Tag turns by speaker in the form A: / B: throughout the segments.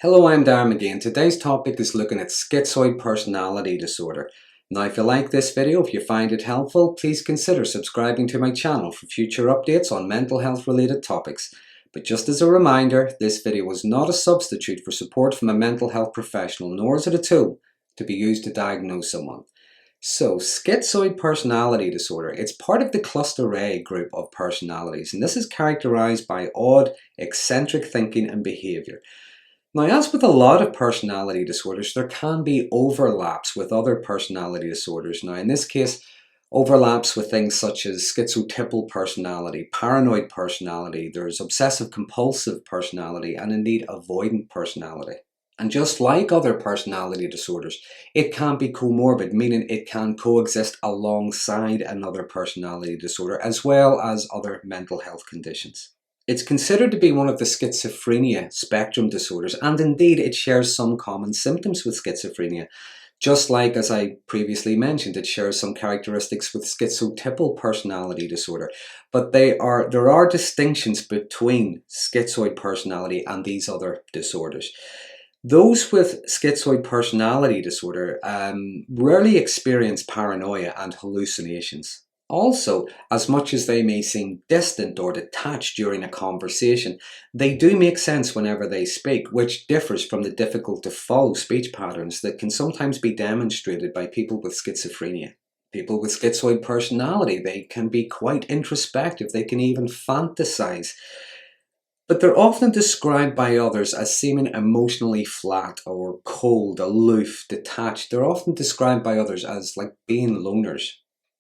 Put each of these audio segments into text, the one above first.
A: Hello, I'm Darren Magee, and today's topic is looking at Schizoid Personality Disorder. Now, if you like this video, if you find it helpful, please consider subscribing to my channel for future updates on mental health related topics. But just as a reminder, this video is not a substitute for support from a mental health professional, nor is it a tool to be used to diagnose someone. So, Schizoid Personality Disorder, it's part of the cluster A group of personalities, and this is characterised by odd, eccentric thinking and behaviour. Now, as with a lot of personality disorders, there can be overlaps with other personality disorders. Now, in this case, overlaps with things such as schizotypal personality, paranoid personality, there's obsessive compulsive personality, and indeed avoidant personality. And just like other personality disorders, it can be comorbid, meaning it can coexist alongside another personality disorder as well as other mental health conditions. It's considered to be one of the schizophrenia spectrum disorders, and indeed it shares some common symptoms with schizophrenia. Just like, as I previously mentioned, it shares some characteristics with schizotypal personality disorder. But there are distinctions between schizoid personality and these other disorders. Those with schizoid personality disorder rarely experience paranoia and hallucinations. Also, as much as they may seem distant or detached during a conversation, they do make sense whenever they speak, which differs from the difficult to follow speech patterns that can sometimes be demonstrated by people with schizophrenia. People with schizoid personality, they can be quite introspective, they can even fantasize. But they're often described by others as seeming emotionally flat or cold, aloof, detached. They're often described by others as like being loners.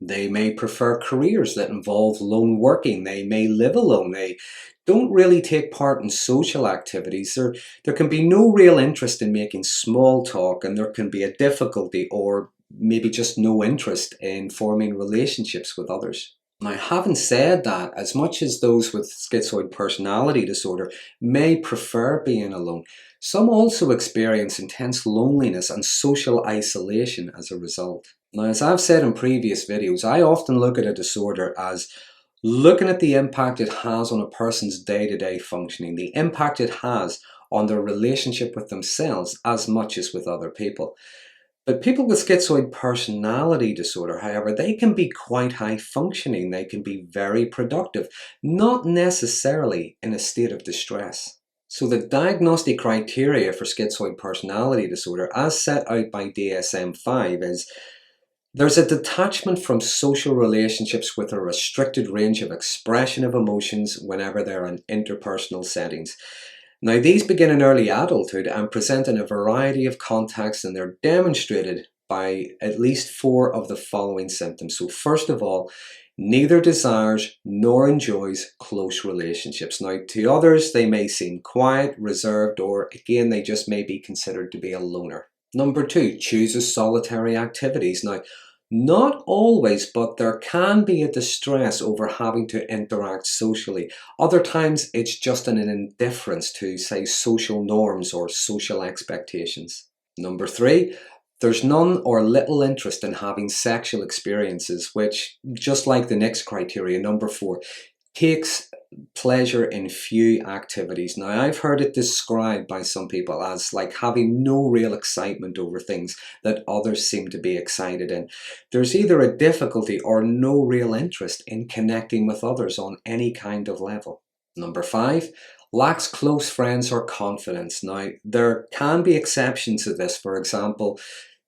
A: They may prefer careers that involve lone working. They may live alone. They don't really take part in social activities. There can be no real interest in making small talk, and there can be a difficulty or maybe just no interest in forming relationships with others. Now, having said that, as much as those with schizoid personality disorder may prefer being alone, some also experience intense loneliness and social isolation as a result. Now, as I've said in previous videos, I often look at a disorder as looking at the impact it has on a person's day-to-day functioning, the impact it has on their relationship with themselves as much as with other people. But people with schizoid personality disorder, however, they can be quite high functioning, they can be very productive, not necessarily in a state of distress. So the diagnostic criteria for schizoid personality disorder, as set out by DSM-5, is there's a detachment from social relationships with a restricted range of expression of emotions whenever they're in interpersonal settings. Now, these begin in early adulthood and present in a variety of contexts, and they're demonstrated by at least 4 of the following symptoms. So first of all, neither desires nor enjoys close relationships. Now, to others, they may seem quiet, reserved, or again, they just may be considered to be a loner. Number 2, chooses solitary activities. Now, not always, but there can be a distress over having to interact socially. Other times, it's just an indifference to, say, social norms or social expectations. Number 3, there's none or little interest in having sexual experiences, which, just like the next criteria, number 4, takes pleasure in few activities. Now, I've heard it described by some people as like having no real excitement over things that others seem to be excited in. There's either a difficulty or no real interest in connecting with others on any kind of level. Number 5, lacks close friends or confidence. Now, there can be exceptions to this. For example,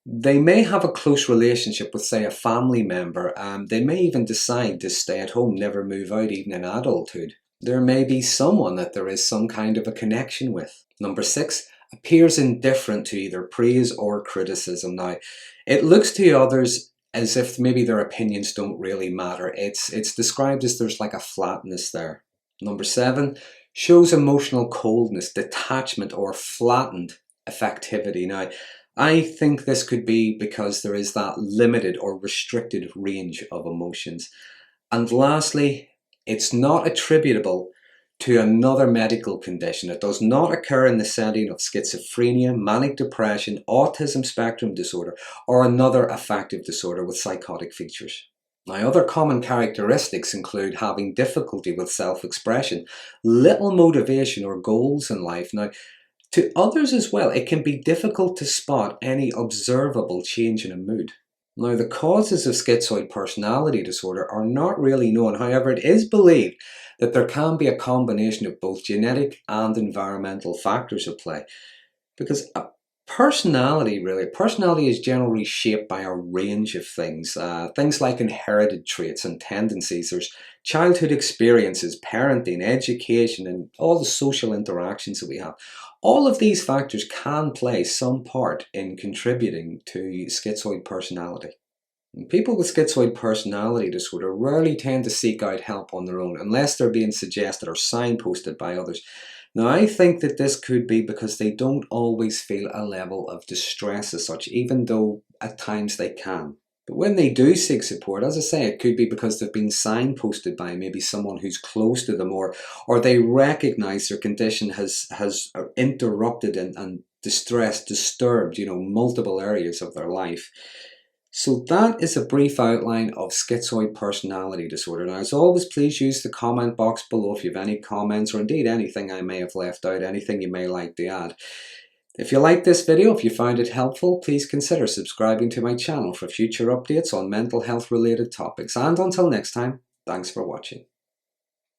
A: they may have a close relationship with, say, a family member. They may even decide to stay at home, never move out, even in adulthood. There may be someone that there is some kind of a connection with. Number 6, appears indifferent to either praise or criticism. Now, it looks to others as if maybe their opinions don't really matter. It's described as there's like a flatness there. Number 7, shows emotional coldness, detachment, or flattened affectivity. Now, I think this could be because there is that limited or restricted range of emotions. And lastly, it's not attributable to another medical condition. It does not occur in the setting of schizophrenia, manic depression, autism spectrum disorder, or another affective disorder with psychotic features. Now, other common characteristics include having difficulty with self-expression, little motivation or goals in life. Now, To others as well, it can be difficult to spot any observable change in a mood. Now, the causes of schizoid personality disorder are not really known. However, it is believed that there can be a combination of both genetic and environmental factors at play. Because personality is generally shaped by a range of things. Things like inherited traits and tendencies. There's childhood experiences, parenting, education, and all the social interactions that we have. All of these factors can play some part in contributing to schizoid personality. And people with schizoid personality disorder rarely tend to seek out help on their own unless they're being suggested or signposted by others. Now, I think that this could be because they don't always feel a level of distress as such, even though at times they can. But when they do seek support, as I say, it could be because they've been signposted by maybe someone who's close to them, or they recognize their condition has interrupted and disturbed, multiple areas of their life. So that is a brief outline of schizoid personality disorder. Now, as always, please use the comment box below if you have any comments or indeed anything I may have left out, anything you may like to add. If you liked this video, if you found it helpful, please consider subscribing to my channel for future updates on mental health related topics. And until next time, thanks for watching.